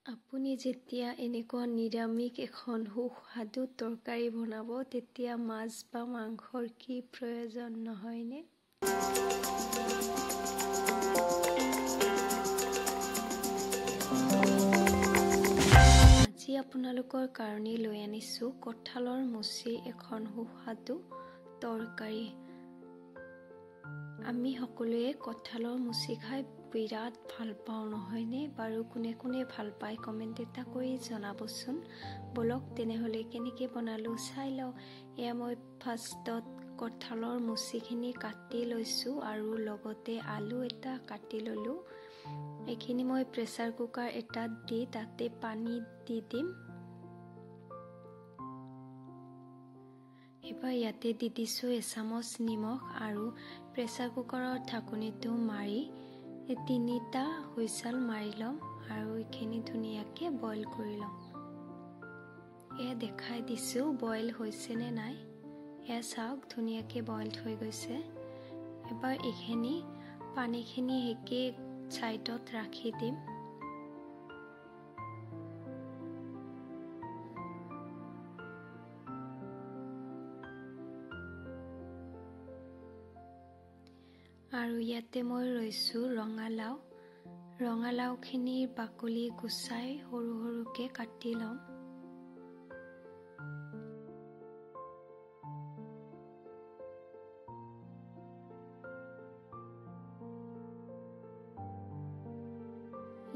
আপুনি যেতিয়া এনেকুৱা নিৰামিষ এখন সুস্বাদু তৰকাৰী বনাব তেতিয়া মাছ বা মাংসৰ কি প্ৰয়োজন নহয়নে? আজি আপোনালোকৰ কাৰণে লৈ আনিছোঁ কঁঠালৰ মুচিৰ এখন সুস্বাদু তৰকাৰী। আমি সকলোৱে কঁঠালৰ মুচি খাই বিৰাট ভাল পাওঁ নহয়নে? বাৰু কোনে কোনে ভাল পায় কমেণ্ট এটা কৰি জনাবচোন। বলক তেনেহ'লে কেনেকৈ বনালোঁ চাই লওঁ। এয়া মই ফাৰ্ষ্টত কঁঠালৰ মুচিখিনি কাটি লৈছোঁ আৰু লগতে আলু এটা কাটি ল'লোঁ। এইখিনি মই প্ৰেছাৰ কুকাৰ এটাত দি তাতে পানী দি দিম। এবাৰ ইয়াতে দি দিছোঁ এচামুচ নিমখ আৰু প্ৰেছাৰ কুকাৰৰ ঢাকনিটো মাৰি 3টা হুইচেল মাৰি ল'ম আৰু এইখিনি ধুনীয়াকৈ বইল কৰি ল'ম। এয়া দেখাই দিছোঁ বইল হৈছে নে নাই। এয়া চাওক ধুনীয়াকৈ বইল হৈ গৈছে। এবাৰ এইখিনি পানীখিনি হেকি ছাইডত ৰাখি দিম। আৰু ইয়াতে মই লৈছোঁ ৰঙালাও। ৰঙালাওখিনিৰ বাকলি গুচাই সৰু সৰুকৈ কাটি ল'ম।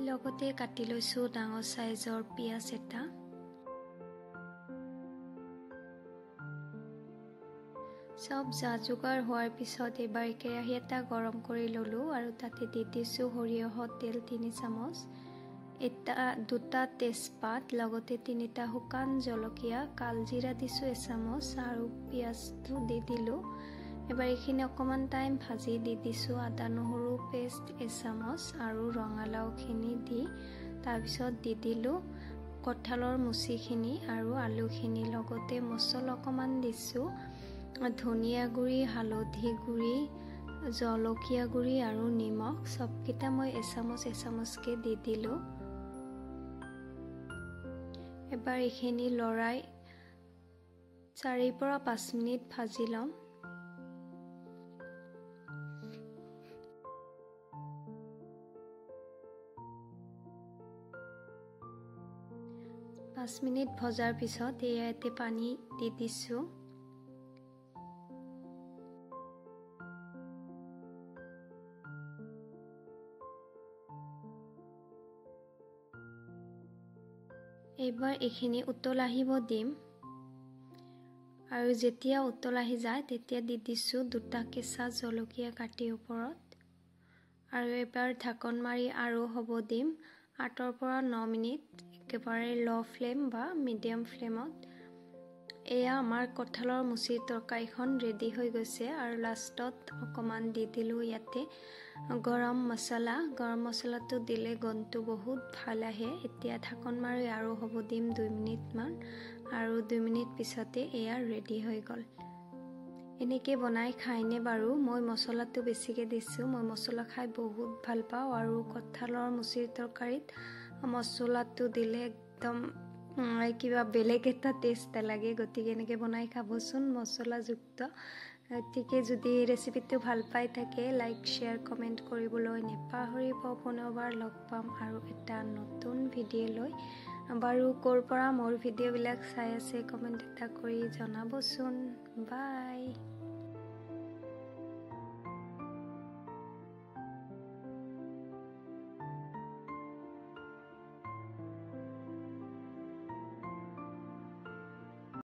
লগতে কাটি লৈছোঁ ডাঙৰ চাইজৰ পিঁয়াজ এটা। চব যা যোগাৰ হোৱাৰ পিছত এইবাৰ কেৰাহী এটা গৰম কৰি ল'লোঁ আৰু তাতে দি দিছোঁ সৰিয়হৰ তেল 3 চামুচ, 2টা তেজপাত, লগতে 3টা শুকান জলকীয়া, কালজিৰা দিছোঁ এচামুচ আৰু পিঁয়াজটো দি দিলোঁ। এবাৰ এইখিনি অকণমান টাইম ভাজি দি দিছোঁ আদা নহৰু পেষ্ট এচামুচ আৰু ৰঙালাওখিনি দি তাৰপিছত দি দিলোঁ কঁঠালৰ মুচিখিনি আৰু আলুখিনি, লগতে মছলা অকণমান দিছোঁ ধনিয়া গুড়ি, হালধি গুড়ি, জলকীয়া গুড়ি আৰু নিমখ। চবকেইটা মই এচামুচকৈ দি দিলোঁ। এবাৰ এইখিনি লৰাই 4 পৰা 5 মিনিট ভাজি ল'ম। পাঁচ মিনিট ভজাৰ পিছত ইয়াতে পানী দি দিছোঁ। এইবাৰ এইখিনি উতল আহিব দিম আৰু যেতিয়া উতল আহি যায় তেতিয়া দি দিছোঁ 2টা কেঁচা জলকীয়া কাটি ওপৰত আৰু এবাৰ ঢাকন মাৰি আৰু হ'ব দিম 8 পৰা 9 মিনিট একেবাৰে ল' ফ্লেম বা মিডিয়াম ফ্লেমত। এয়া আমাৰ কঁঠালৰ মুচিৰ তৰকাৰীখন ৰেডি হৈ গৈছে আৰু লাষ্টত অকণমান দি দিলোঁ ইয়াতে গৰম মছলা। গৰম মছলাটো দিলে গোন্ধটো বহুত ভাল আহে। এতিয়া ঢাকন মাৰি আৰু হ'ব দিম 2 মিনিটমান আৰু 2 মিনিট পিছতে এয়া ৰেডি হৈ গ'ল। এনেকৈ বনাই খাইনে বাৰু? মই মছলাটো বেছিকৈ দিছোঁ। মই মছলা খাই বহুত ভাল পাওঁ আৰু কঁঠালৰ মুচিৰ তৰকাৰীত মছলাটো দিলে একদম কিবা বেলেগ এটা টেষ্ট লাগে। গতিকে এনেকৈ বনাই খাবচোন মছলাযুক্ত। গতিকে যদি ৰেচিপিটো ভাল পাই থাকে লাইক শ্বেয়াৰ কমেণ্ট কৰিবলৈ নেপাহৰিব। পুনৰবাৰ লগ পাম আৰু এটা নতুন ভিডিঅ' লৈ। বাৰু ক'ৰ পৰা মোৰ ভিডিঅ'বিলাক চাই আছে কমেণ্ট এটা কৰি জনাবচোন। বাই।